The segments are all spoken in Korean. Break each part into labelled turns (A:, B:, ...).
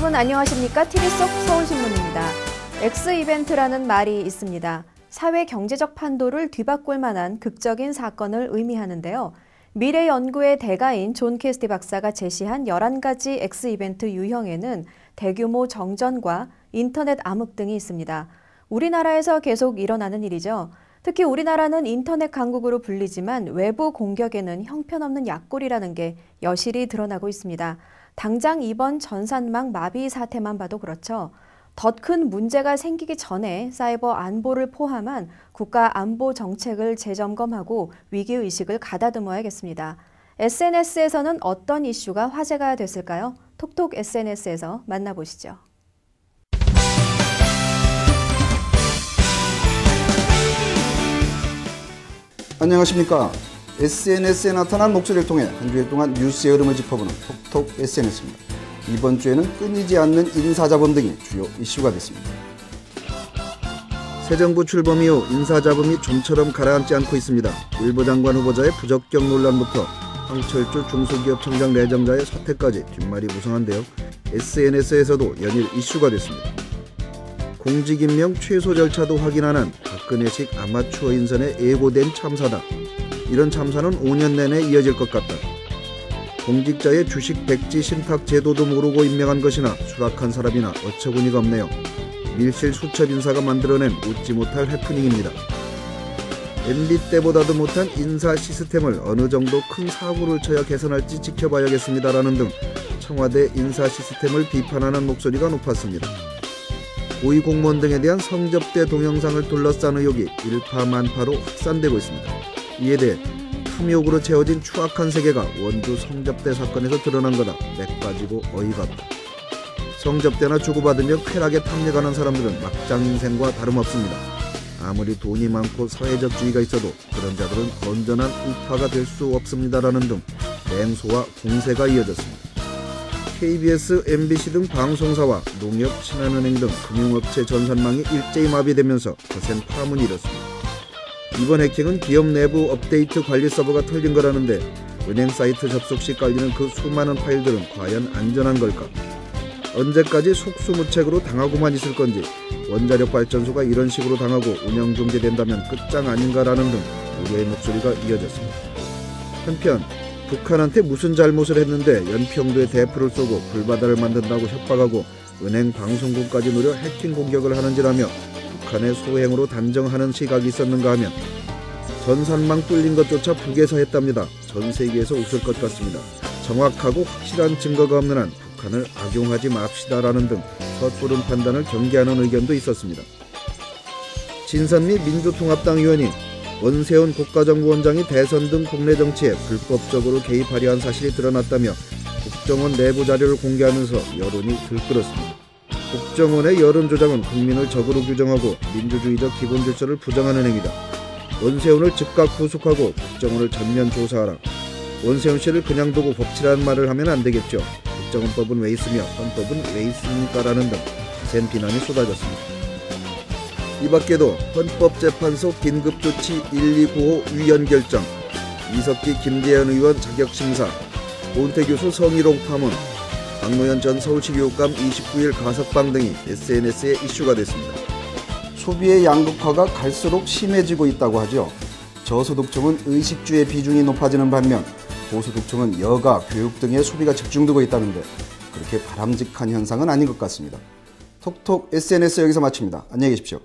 A: 여러분 안녕하십니까? TV 속 서울신문입니다. X이벤트라는 말이 있습니다. 사회 경제적 판도를 뒤바꿀 만한 극적인 사건을 의미하는데요. 미래 연구의 대가인 존 캐스티 박사가 제시한 11가지 X이벤트 유형에는 대규모 정전과 인터넷 암흑 등이 있습니다. 우리나라에서 계속 일어나는 일이죠. 특히 우리나라는 인터넷 강국으로 불리지만 외부 공격에는 형편없는 약골이라는 게 여실히 드러나고 있습니다. 당장 이번 전산망 마비 사태만 봐도 그렇죠. 더 큰 문제가 생기기 전에 사이버 안보를 포함한 국가 안보 정책을 재점검하고 위기의식을 가다듬어야겠습니다. SNS에서는 어떤 이슈가 화제가 됐을까요? 톡톡 SNS에서 만나보시죠.
B: 안녕하십니까. SNS에 나타난 목소리를 통해 한 주일 동안 뉴스의 흐름을 짚어보는 톡톡 SNS입니다. 이번 주에는 끊이지 않는 인사잡음 등이 주요 이슈가 됐습니다. 새 정부 출범 이후 인사잡음이 좀처럼 가라앉지 않고 있습니다. 일부 장관 후보자의 부적격 논란부터 황철주 중소기업청장 내정자의 사퇴까지 뒷말이 무성한데요. SNS에서도 연일 이슈가 됐습니다. 공직 임명 최소 절차도 확인하는 박근혜식 아마추어 인선에 예고된 참사다. 이런 참사는 5년 내내 이어질 것 같다. 공직자의 주식 백지 신탁 제도도 모르고 임명한 것이나 수락한 사람이나 어처구니가 없네요. 밀실 수첩 인사가 만들어낸 웃지 못할 해프닝입니다. MB 때보다도 못한 인사 시스템을 어느 정도 큰 사고를 쳐야 개선할지 지켜봐야겠습니다라는 등 청와대 인사 시스템을 비판하는 목소리가 높았습니다. 고위 공무원 등에 대한 성접대 동영상을 둘러싼 의혹이 일파만파로 확산되고 있습니다. 이에 대해 탐욕으로 채워진 추악한 세계가 원주 성접대 사건에서 드러난 거다. 맥 빠지고 어이가 없다. 성접대나 주고받으며 쾌락에 탐닉하는 사람들은 막장 인생과 다름없습니다. 아무리 돈이 많고 사회적 지위가 있어도 그런 자들은 건전한 우파가 될 수 없습니다라는 등 맹소와 공세가 이어졌습니다. KBS, MBC 등 방송사와 농협, 신한은행 등 금융업체 전산망이 일제히 마비되면서 거센 파문이 일었습니다. 이번 해킹은 기업 내부 업데이트 관리 서버가 털린 거라는데 은행 사이트 접속 시 깔리는 그 수많은 파일들은 과연 안전한 걸까? 언제까지 속수무책으로 당하고만 있을 건지, 원자력 발전소가 이런 식으로 당하고 운영 중지된다면 끝장 아닌가라는 등 우려의 목소리가 이어졌습니다. 한편 북한한테 무슨 잘못을 했는데 연평도에 대포를 쏘고 불바다를 만든다고 협박하고 은행 방송국까지 노려 해킹 공격을 하는지라며 북한의 소행으로 단정하는 시각이 있었는가 하면 전산망 뚫린 것조차 북에서 했답니다. 전 세계에서 웃을 것 같습니다. 정확하고 확실한 증거가 없는 한 북한을 악용하지 맙시다라는 등 섣부른 판단을 경계하는 의견도 있었습니다. 진선미 민주통합당 의원이 원세훈 국가정보원장이 대선 등 국내 정치에 불법적으로 개입하려 한 사실이 드러났다며 국정원 내부 자료를 공개하면서 여론이 들끓었습니다. 국정원의 여론조작은 국민을 적으로 규정하고 민주주의적 기본 질서를 부정하는 행위다. 원세훈을 즉각 구속하고 국정원을 전면 조사하라. 원세훈 씨를 그냥 두고 법치라는 말을 하면 안 되겠죠. 국정원법은 왜 있으며 헌법은 왜 있습니까? 라는 등 센 비난이 쏟아졌습니다. 이 밖에도 헌법재판소 긴급조치 1295 위헌 결정, 이석기 김재현 의원 자격심사, 오은태 교수 성희롱 파문, 박노현 전 서울시 교육감 29일 가석방 등이 SNS에 이슈가 됐습니다. 소비의 양극화가 갈수록 심해지고 있다고 하죠. 저소득층은 의식주의 비중이 높아지는 반면 고소득층은 여가, 교육 등의 소비가 집중되고 있다는데 그렇게 바람직한 현상은 아닌 것 같습니다. 톡톡 SNS 여기서 마칩니다. 안녕히 계십시오.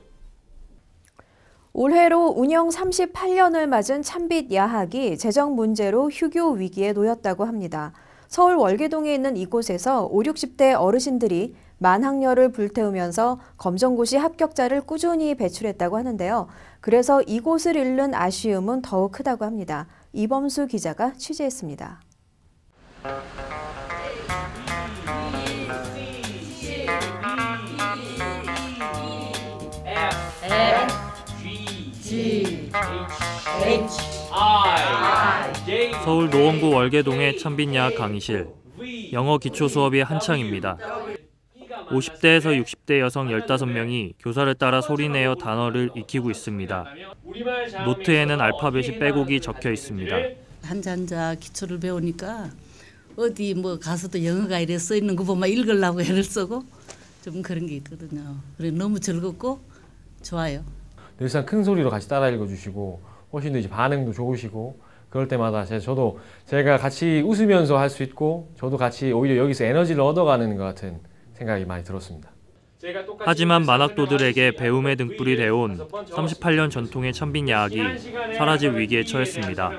A: 올해로 운영 38년을 맞은 찬빛 야학이 재정 문제로 휴교 위기에 놓였다고 합니다. 서울 월계동에 있는 이곳에서 5, 60대 어르신들이 만학년을 불태우면서 검정고시 합격자를 꾸준히 배출했다고 하는데요. 그래서 이곳을 잃는 아쉬움은 더욱 크다고 합니다. 이범수 기자가 취재했습니다.
C: 서울 노원구 월계동의 찬빛야학 강의실. 영어 기초 수업이 한창입니다. 50대에서 60대 여성 15명이 교사를 따라 소리내어 단어를 익히고 있습니다. 노트에는 알파벳이 빼곡히 적혀 있습니다.
D: 한자 한자 기초를 배우니까 어디 뭐 가서도 영어가 이래 써 있는 거 보면 읽으려고 애를 쓰고 좀 그런 게 있거든요. 그래 너무 즐겁고 좋아요.
E: 늘상 큰 소리로 같이 따라 읽어주시고 훨씬 더 이제 반응도 좋으시고 그럴 때마다 저도 제가 같이 웃으면서 할 수 있고 저도 같이 오히려 여기서 에너지를 얻어가는 것 같은 생각이 많이 들었습니다.
C: 하지만 만학도들에게 배움의 등불이 되어온 38년 전통의 천빈야학이 사라질 위기에 처했습니다.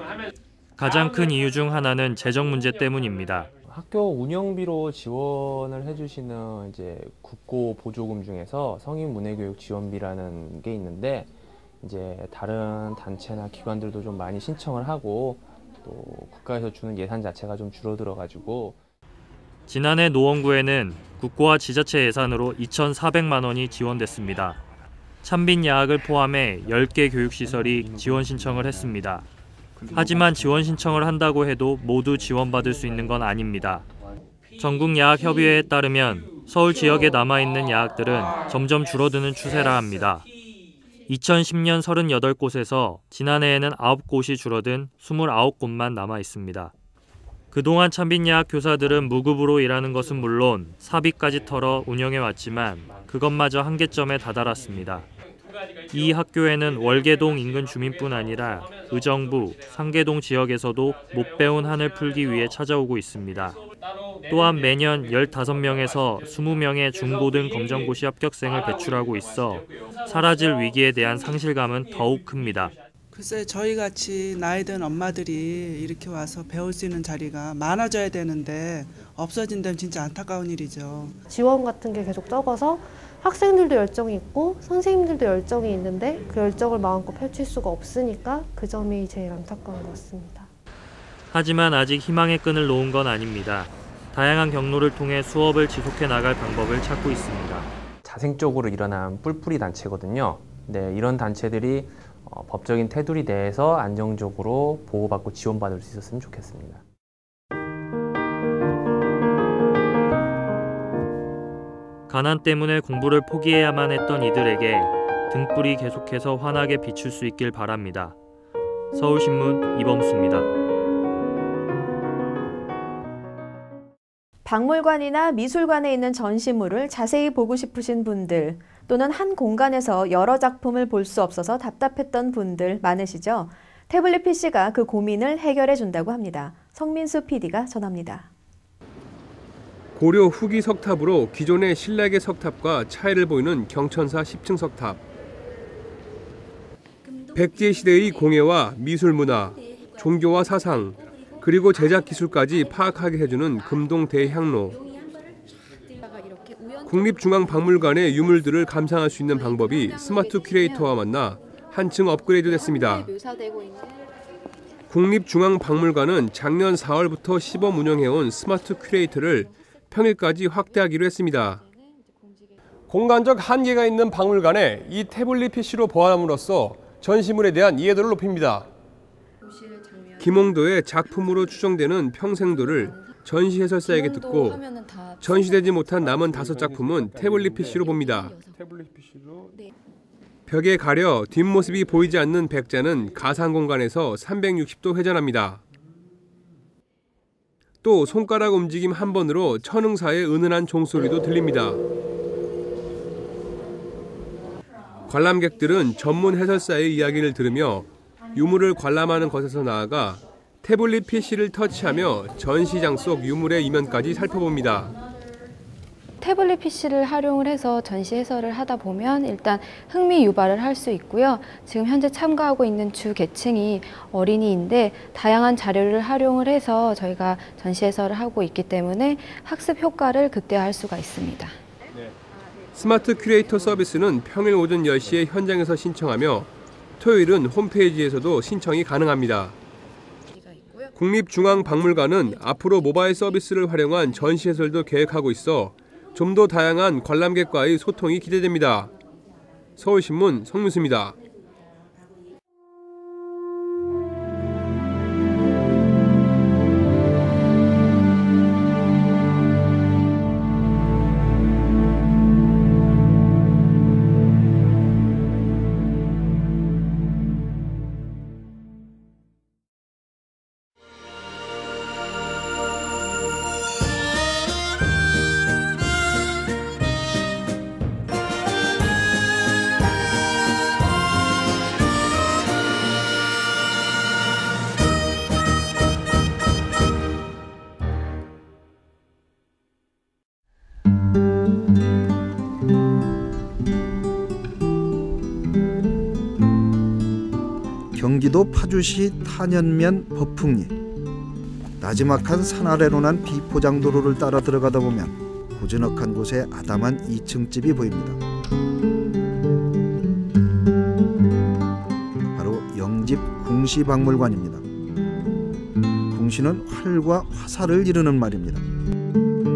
C: 가장 큰 이유 중 하나는 재정 문제 때문입니다.
F: 학교 운영비로 지원을 해주시는 이제 국고 보조금 중에서 성인 문해교육 지원비라는 게 있는데 이제 다른 단체나 기관들도 좀 많이 신청을 하고 또 국가에서 주는 예산 자체가 좀 줄어들어가지고
C: 지난해 노원구에는 국고와 지자체 예산으로 2,400만 원이 지원됐습니다. 찬빈야학을 포함해 10개 교육시설이 지원 신청을 했습니다. 하지만 지원 신청을 한다고 해도 모두 지원받을 수 있는 건 아닙니다. 전국야학협의회에 따르면 서울 지역에 남아있는 야학들은 점점 줄어드는 추세라 합니다. 2010년 38곳에서 지난해에는 9곳이 줄어든 29곳만 남아 있습니다. 그동안 찬빈야학 교사들은 무급으로 일하는 것은 물론 사비까지 털어 운영해왔지만 그것마저 한계점에 다다랐습니다. 이 학교에는 월계동 인근 주민뿐 아니라 의정부, 상계동 지역에서도 못 배운 한을 풀기 위해 찾아오고 있습니다. 또한 매년 15명에서 20명의 중고등 검정고시 합격생을 배출하고 있어 사라질 위기에 대한 상실감은 더욱 큽니다.
G: 글쎄 저희같이 나이 든 엄마들이 이렇게 와서 배울 수 있는 자리가 많아져야 되는데 없어진다면 진짜 안타까운 일이죠.
H: 지원 같은 게 계속 적어서 학생들도 열정이 있고 선생님들도 열정이 있는데 그 열정을 마음껏 펼칠 수가 없으니까 그 점이 제일 안타까운 것 같습니다.
C: 하지만 아직 희망의 끈을 놓은 건 아닙니다. 다양한 경로를 통해 수업을 지속해 나갈 방법을 찾고 있습니다.
F: 자생적으로 일어난 뿔뿔이 단체거든요. 네, 이런 단체들이 법적인 테두리 내에서 안정적으로 보호받고 지원받을 수 있었으면 좋겠습니다.
C: 가난 때문에 공부를 포기해야만 했던 이들에게 등불이 계속해서 환하게 비출 수 있길 바랍니다. 서울신문 이범수입니다.
A: 박물관이나 미술관에 있는 전시물을 자세히 보고 싶으신 분들 또는 한 공간에서 여러 작품을 볼 수 없어서 답답했던 분들 많으시죠? 태블릿 PC가 그 고민을 해결해 준다고 합니다. 성민수 PD가 전합니다.
I: 고려 후기 석탑으로 기존의 신라계 석탑과 차이를 보이는 경천사 10층 석탑. 백제 시대의 공예와 미술 문화, 종교와 사상, 그리고 제작 기술까지 파악하게 해주는 금동 대향로. 국립중앙박물관의 유물들을 감상할 수 있는 방법이 스마트 큐레이터와 만나 한층 업그레이드 됐습니다. 국립중앙박물관은 작년 4월부터 시범 운영해온 스마트 큐레이터를 평일까지 확대하기로 했습니다. 공간적 한계가 있는 박물관에 이 태블릿 PC로 보완함으로써 전시물에 대한 이해도를 높입니다. 김홍도의 작품으로 추정되는 평생도를 전시 해설사에게 듣고 전시되지 못한 남은 5작품은 태블릿 PC로 봅니다. 벽에 가려 뒷모습이 보이지 않는 백자는 가상 공간에서 360도 회전합니다. 또 손가락 움직임 한 번으로 천응사의 은은한 종소리도 들립니다. 관람객들은 전문 해설사의 이야기를 들으며 유물을 관람하는 것에서 나아가 태블릿 PC를 터치하며 전시장 속 유물의 이면까지 살펴봅니다.
J: 태블릿 PC를 활용을 해서 전시 해설을 하다 보면 일단 흥미 유발을 할 수 있고요. 지금 현재 참가하고 있는 주 계층이 어린이인데 다양한 자료를 활용을 해서 저희가 전시 해설을 하고 있기 때문에 학습 효과를 극대화할 수가 있습니다.
I: 스마트 큐레이터 서비스는 평일 오전 10시에 현장에서 신청하며 토요일은 홈페이지에서도 신청이 가능합니다. 국립중앙박물관은 앞으로 모바일 서비스를 활용한 전시 해설도 계획하고 있어 좀 더 다양한 관람객과의 소통이 기대됩니다. 서울신문 성민수입니다.
B: 경기도 파주시 탄현면 법풍리. 나지막한 산 아래로 난 비포장도로를 따라 들어가다 보면 고즈넉한 곳에 아담한 2층 집이 보입니다. 바로 영집 궁시박물관입니다. 궁시는 활과 화살을 이루는 말입니다.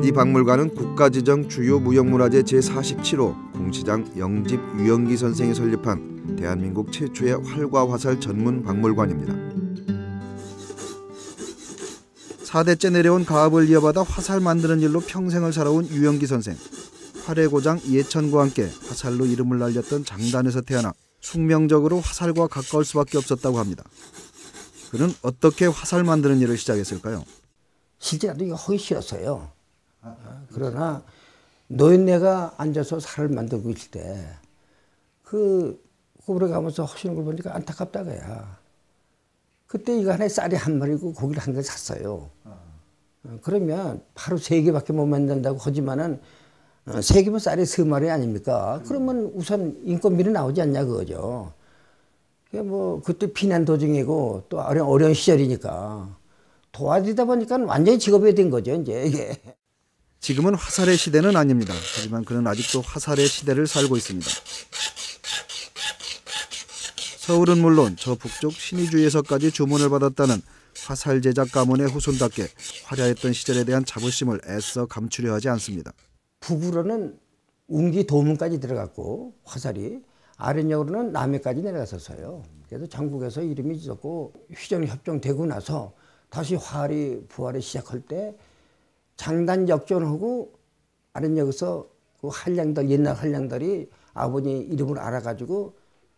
B: 이 박물관은 국가지정 주요 무형문화재 제47호 궁시장 영집 유영기 선생이 설립한 대한민국 최초의 활과 화살 전문 박물관입니다. 4대째 내려온 가업을 이어받아 화살 만드는 일로 평생을 살아온 유영기 선생. 활의 고장 이해천과 함께 화살로 이름을 날렸던 장단에서 태어나 숙명적으로 화살과 가까울 수밖에 없었다고 합니다. 그는 어떻게 화살 만드는 일을 시작했을까요?
K: 실제로 이거 하기 싫었어요. 그러나 노인네가 앉아서 살을 만들고 있을 때 그 구부러 가면서 하시는 걸 보니까 안타깝다고야. 그때 이거 하나에 쌀이 한 마리고 고기를 한 개 샀어요. 그러면 바로 3개밖에 못 만든다고 하지만은 3개면 쌀이 2마리 아닙니까? 그러면 우선 인건비는 나오지 않냐 그거죠. 뭐 그때 피난 도중이고 또 어려운 시절이니까 도와주다 보니까 완전히 직업이 된 거죠 이제 이게.
B: 지금은 화살의 시대는 아닙니다. 하지만 그는 아직도 화살의 시대를 살고 있습니다. 서울은 물론 저 북쪽 신의주에서까지 주문을 받았다는 화살 제작 가문의 후손답게 화려했던 시절에 대한 자부심을 애써 감추려 하지 않습니다.
K: 북으로는 웅기 도문까지 들어갔고 화살이 아랫역으로는 남해까지 내려갔었어요. 그래서 전국에서 이름이 있었고 휴전 협정되고 나서 다시 활이 부활을 시작할 때 장단 역전하고 아랫역에서 그 한량들 옛날 한량들이 아버지 이름을 알아가지고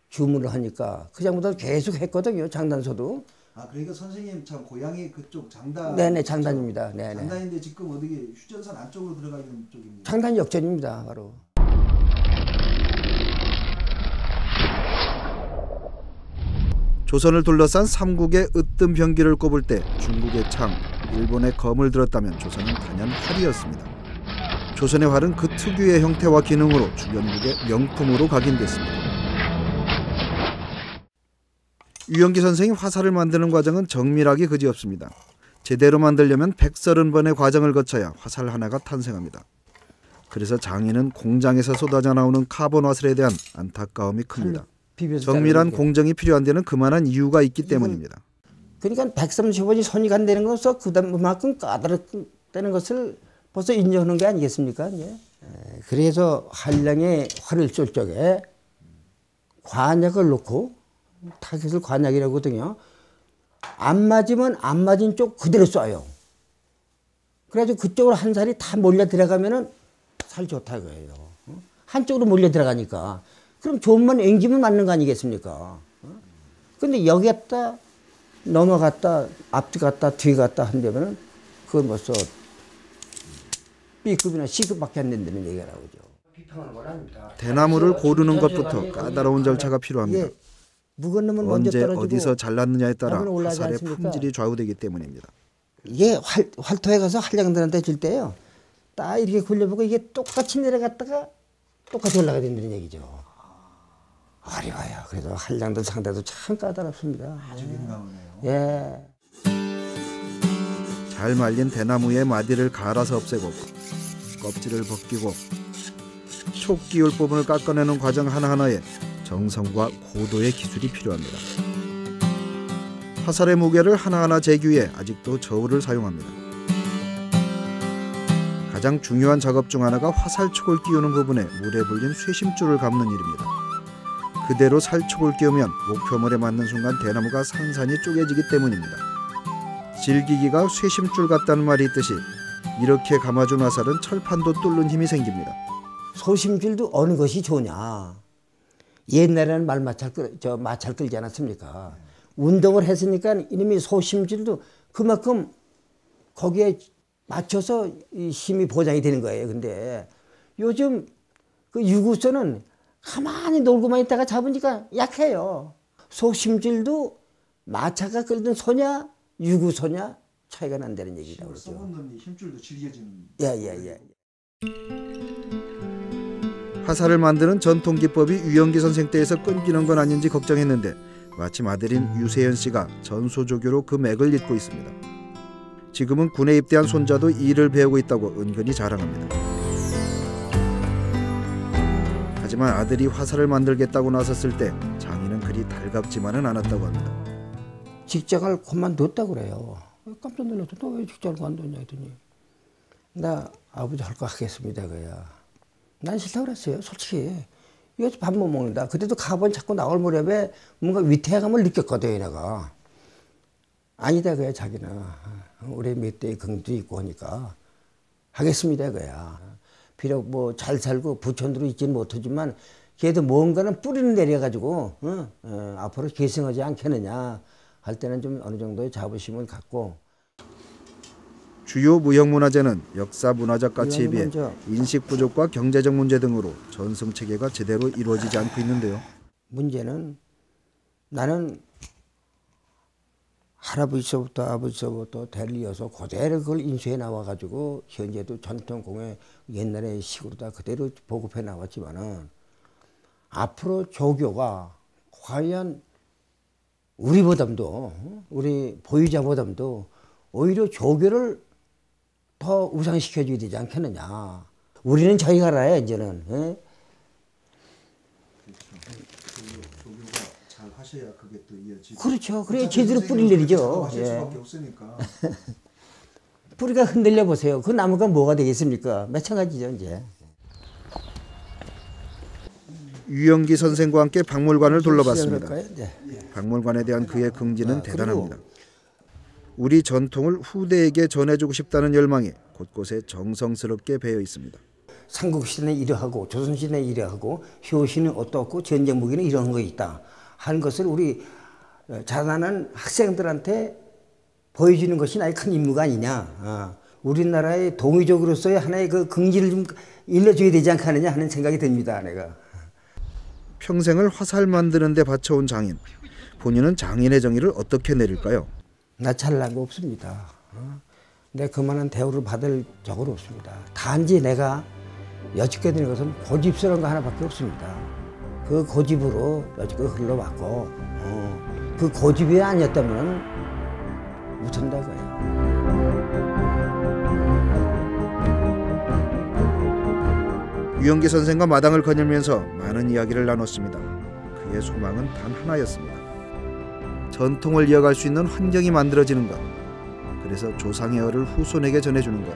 K: 주문을 하니까 그 장보다 계속 했거든요. 장단서도.
B: 아 그러니까 선생님 참 고향이 그쪽 장단.
K: 네네 장단입니다. 네네.
B: 장단인데 지금 어떻게 휴전선 안쪽으로 들어가 있는 쪽입니다.
K: 장단 역전입니다. 바로.
B: 조선을 둘러싼 삼국의 으뜸 병기를 꼽을 때 중국의 창, 일본의 검을 들었다면 조선은 단연 활이었습니다. 조선의 활은 그 특유의 형태와 기능으로 주변국의 명품으로 각인됐습니다. 유영기 선생이 화살을 만드는 과정은 정밀하기 그지없습니다. 제대로 만들려면 130번의 과정을 거쳐야 화살 하나가 탄생합니다. 그래서 장인은 공장에서 쏟아져 나오는 카본 화살에 대한 안타까움이 큽니다. 정밀한 공정이 필요한 데는 그만한 이유가 있기 때문입니다.
K: 그러니까 130번이 손이 간다는 것은 그만큼 까다롭다는 것을 벌써 인정하는 게 아니겠습니까? 예. 그래서 한량의 활을 쏠 적에 관약을 놓고 타겟을 관약이라고 하거든요. 안 맞으면 안 맞은 쪽 그대로 쏴요. 그래가지고 그쪽으로 한 살이 다 몰려 들어가면은 살 좋다고 해요. 한쪽으로 몰려 들어가니까. 그럼 좀만 앵기면 맞는 거 아니겠습니까? 근데 여기 갔다 넘어갔다 앞뒤 갔다 뒤 갔다 한다면은 그건 벌써 B급이나 C급밖에 안 된다는 얘기가 나오죠.
B: 대나무를 고르는 것부터 까다로운 절차가 필요합니다. 언제 어디서 잘랐느냐에 따라 화살의 품질이 좌우되기 때문입니다.
K: 이게 활터에 가서 한량들한테 줄 때요. 딱 이렇게 굴려보고 이게 똑같이 내려갔다가 똑같이 올라가야 된다는 얘기죠. 어려워요. 그래도 한량들 상대도 참 까다롭습니다.
B: 아주 민감하네요.
K: 예.
B: 잘 말린 대나무의 마디를 갈아서 없애고 껍질을 벗기고 촉기울 부분을 깎아내는 과정 하나하나에 정성과 고도의 기술이 필요합니다. 화살의 무게를 하나하나 재규해 아직도 저울을 사용합니다. 가장 중요한 작업 중 하나가 화살촉을 끼우는 부분에 물에 불린 쇠심줄을 감는 일입니다. 그대로 살촉을 끼우면 목표물에 맞는 순간 대나무가 산산이 쪼개지기 때문입니다. 질기기가 쇠심줄 같다는 말이 있듯이 이렇게 감아준 화살은 철판도 뚫는 힘이 생깁니다.
K: 소심줄도 어느 것이 좋냐. 옛날에는 마찰 끌지 않았습니까? 운동을 했으니까 이놈이 소심줄도 그만큼 거기에 맞춰서 힘이 보장이 되는 거예요. 근데 요즘 그 유구선은 가만히 놀고만 있다가 잡으니까 약해요. 소심줄도 마차가 끌던 소냐 유구소냐 차이가 난다는 얘기다 그러죠.
B: 썩은 놈이 힘줄도 질겨지는.
K: 예.
B: 화살을 만드는 전통 기법이 유영기 선생 때에서 끊기는 건 아닌지 걱정했는데 마침 아들인 유세연 씨가 전소조교로 그 맥을 잇고 있습니다. 지금은 군에 입대한 손자도 일을 배우고 있다고 은근히 자랑합니다. 하지만 아들이 화살을 만들겠다고 나섰을 때 장인은 그리 달갑지만은 않았다고 합니다.
K: 직장을 그만뒀다고 그래요. 깜짝 놀랐어. 너 왜 직장을 그만뒀냐 했더니 나 아버지 할 거 하겠습니다. 그야. 난 싫다고 그랬어요. 솔직히. 이거 밥 못 먹는다. 그때도 가본 자꾸 나올 무렵에 뭔가 위태감을 느꼈거든요. 내가. 아니다 그야 자기는. 우리 몇 대의 긍도 있고 하니까 하겠습니다. 그야. 비록 뭐 잘 살고 부천으로 있지는 못하지만 걔도 뭔가는 뿌리는 내려가지고 앞으로 계승하지 않겠느냐 할 때는 좀 어느 정도의 자부심을 갖고.
B: 주요 무형문화재는 역사 문화적 가치에 비해 인식 부족과 경제적 문제 등으로 전승 체계가 제대로 이루어지지 않고 있는데요.
K: 문제는 나는 할아버지서부터 아버지서부터 대를 이어서 그대로 그걸 인수해 나와가지고 현재도 전통공예 옛날의 식으로 다 그대로 보급해 나왔지만은 앞으로 조교가 과연 우리보담도 우리 보유자보담도 오히려 조교를 더 우상시켜줘야 되지 않겠느냐. 우리는 저희가 알아요 이제는.
B: 조교가 잘 하셔야 그게 또 이어지고.
K: 그렇죠. 그래야 제대로 뿌리 내리죠.
B: 하실 수밖에 없으니까.
K: 뿌리가 흔들려 보세요. 그 나무가 뭐가 되겠습니까? 마찬가지죠 이제.
B: 유영기 선생과 함께 박물관을 둘러봤습니다.
K: 네.
B: 박물관에 대한 그의 긍지는 대단합니다. 우리 전통을 후대에게 전해주고 싶다는 열망이 곳곳에 정성스럽게 배어 있습니다.
K: 삼국시대는 이러하고 조선시대는 이러하고 효시는 어떻고 전쟁 무기는 이런 거 있다 하는 것을 우리 자라나는 학생들한테 보여주는 것이 나의 큰 임무가 아니냐. 우리나라의 동의적으로서의 하나의 그 긍지를 좀 일러줘야 되지 않겠느냐 하는 생각이 듭니다. 내가.
B: 평생을 화살 만드는 데 바쳐온 장인. 본인은 장인의 정의를 어떻게 내릴까요?
K: 나 잘난 거 없습니다. 내 그만한 대우를 받을 적은 없습니다. 단지 내가 여쭙게 되는 것은 고집스러운 거 하나밖에 없습니다. 그 고집으로 여지껏 흘러왔고 그 고집이 아니었다면 못한다고요.
B: 유영기 선생과 마당을 거닐면서 많은 이야기를 나눴습니다. 그의 소망은 단 하나였습니다. 전통을 이어갈 수 있는 환경이 만들어지는 것. 그래서 조상의 얼을 후손에게 전해주는 것.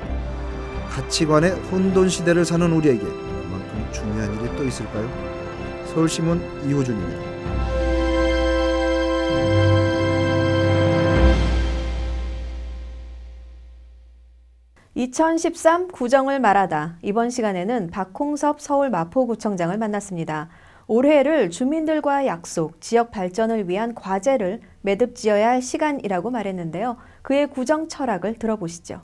B: 가치관의 혼돈 시대를 사는 우리에게 그만큼 중요한 일이 또 있을까요? 서울신문 이호준입니다.
A: 2013 구정을 말하다. 이번 시간에는 박홍섭 서울 마포구청장을 만났습니다. 올해를 주민들과 약속, 지역 발전을 위한 과제를 매듭지어야 할 시간이라고 말했는데요. 그의 구정 철학을 들어보시죠.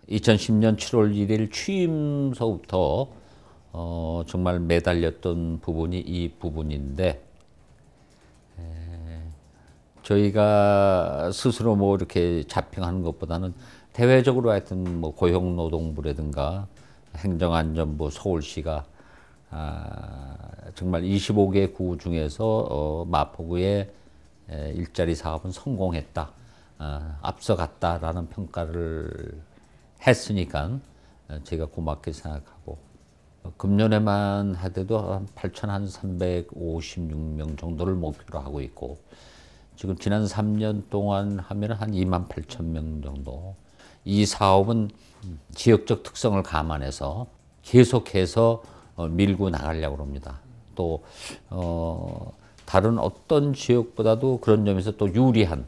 L: (2010년 7월 1일) 취임서부터 정말 매달렸던 부분이 이 부분인데, 저희가 스스로 뭐 이렇게 자평하는 것보다는 대외적으로 하여튼 뭐 고용노동부라든가 행정안전부, 서울시가 정말 25개 구 중에서 마포구의 일자리 사업은 성공했다, 앞서갔다라는 평가를 했으니까 제가 고맙게 생각하고, 금년에만 하더라도 한 8,356명 정도를 목표로 하고 있고, 지금 지난 3년 동안 하면 한 28,000명 정도. 이 사업은 지역적 특성을 감안해서 계속해서 밀고 나가려고 합니다. 또 다른 어떤 지역보다도 그런 점에서 또 유리한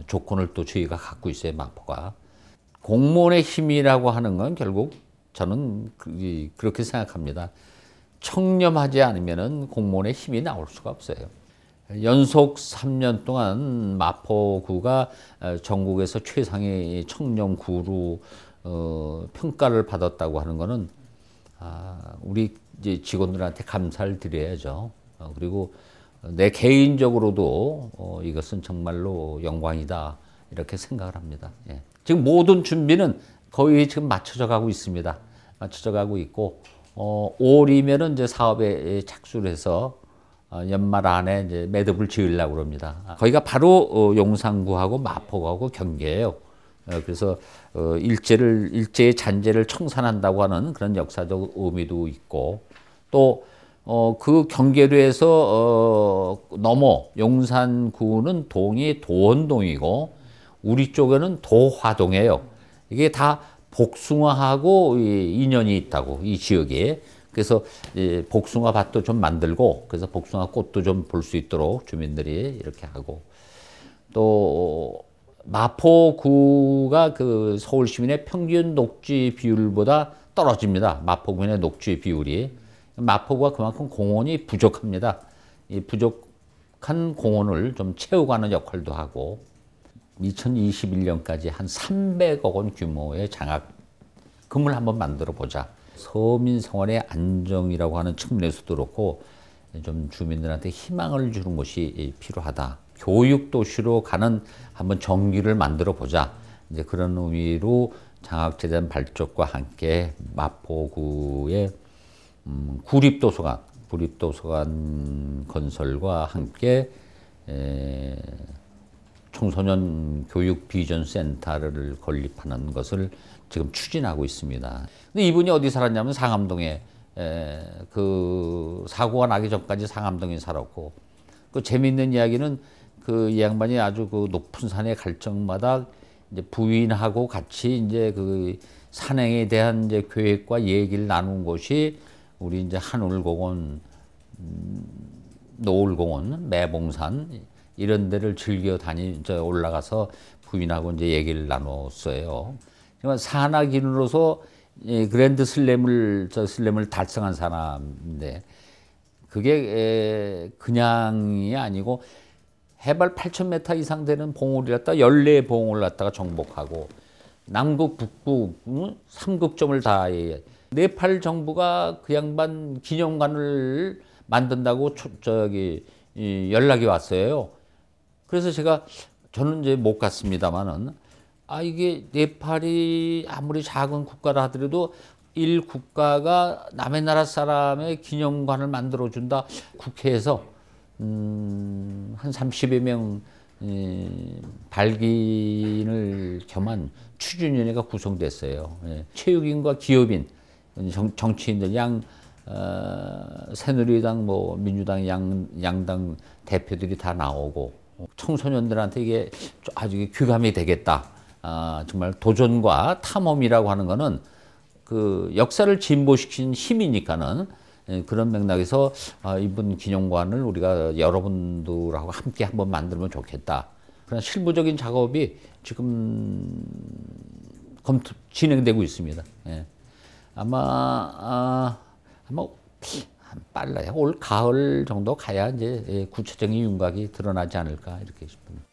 L: 조건을 또 저희가 갖고 있어요, 마포가. 공무원의 힘이라고 하는 건 결국 저는 그렇게 생각합니다. 청렴하지 않으면 공무원의 힘이 나올 수가 없어요. 연속 3년 동안 마포구가 전국에서 최상의 청렴구로 평가를 받았다고 하는 것은 우리 이제 직원들한테 감사를 드려야죠. 그리고 내 개인적으로도 이것은 정말로 영광이다 이렇게 생각을 합니다. 예. 지금 모든 준비는 거의 지금 맞춰져 가고 있습니다. 맞춰져 가고 있고 5월이면은 이제 사업에 착수를 해서 연말 안에 이제 매듭을 지으려고 합니다. 거기가 바로 용산구하고 마포구하고 경계예요. 그래서 일제의 잔재를 청산한다고 하는 그런 역사적 의미도 있고 또 그 경계도에서 넘어 용산구는 동이 도원동이고 우리 쪽에는 도화동이에요. 이게 다 복숭아하고 인연이 있다고 이 지역에. 그래서 복숭아 밭도 좀 만들고 그래서 복숭아 꽃도 좀 볼 수 있도록 주민들이 이렇게 하고 또 마포구가 그 서울 시민의 평균 녹지 비율보다 떨어집니다. 마포구의 녹지 비율이. 마포구가 그만큼 공원이 부족합니다. 이 부족한 공원을 좀 채워가는 역할도 하고 2021년까지 한 300억 원 규모의 장학금을 한번 만들어 보자. 서민 생활의 안정이라고 하는 측면에서도 그렇고 좀 주민들한테 희망을 주는 것이 필요하다. 교육 도시로 가는 한번 정기를 만들어 보자. 이제 그런 의미로 장학재단 발족과 함께 마포구의 구립도서관 건설과 함께 청소년 교육 비전 센터를 건립하는 것을 지금 추진하고 있습니다. 근데 이분이 어디 살았냐면 상암동에 그 사고가 나기 전까지 상암동에 살았고 그 재미있는 이야기는 그 이 양반이 아주 그 높은 산에 갈 적마다 이제 부인하고 같이 이제 그 산행에 대한 이제 계획과 얘기를 나눈 곳이 우리 이제 한울공원, 노을공원, 매봉산 이런 데를 즐겨 올라가서 부인하고 이제 얘기를 나눴어요. 정말 산악인으로서 그랜드 슬램을 달성한 사람인데 그게 그냥이 아니고 해발 8,000m 이상 되는 봉우리 갖다 14봉을 갖다가 정복하고 남극, 북극 3극점을 다 네팔 정부가 그 양반 기념관을 만든다고 연락이 왔어요. 그래서 저는 이제 못 갔습니다만은 이게 네팔이 아무리 작은 국가라 하더라도 일 국가가 남의 나라 사람의 기념관을 만들어 준다. 국회에서 한 30여 명 발기인을 겸한 추진위원회가 구성됐어요. 체육인과 기업인, 정치인들 새누리당, 민주당 양당 대표들이 다 나오고 청소년들한테 이게 아주 귀감이 되겠다. 정말 도전과 탐험이라고 하는 거는 그 역사를 진보시킨 힘이니까는 그런 맥락에서 이번 기념관을 우리가 여러분들하고 함께 한번 만들면 좋겠다. 그런 실무적인 작업이 지금 진행되고 있습니다. 예. 아마 빨라야 올 가을 정도 가야 이제 구체적인 윤곽이 드러나지 않을까 이렇게 싶습니다.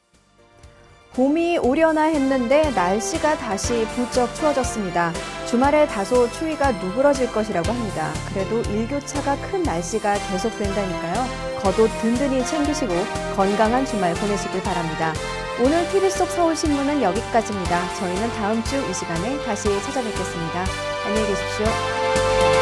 A: 봄이 오려나 했는데 날씨가 다시 부쩍 추워졌습니다. 주말에 다소 추위가 누그러질 것이라고 합니다. 그래도 일교차가 큰 날씨가 계속된다니까요. 겉옷 든든히 챙기시고 건강한 주말 보내시길 바랍니다. 오늘 TV 속 서울신문은 여기까지입니다. 저희는 다음 주 이 시간에 다시 찾아뵙겠습니다. 안녕히 계십시오.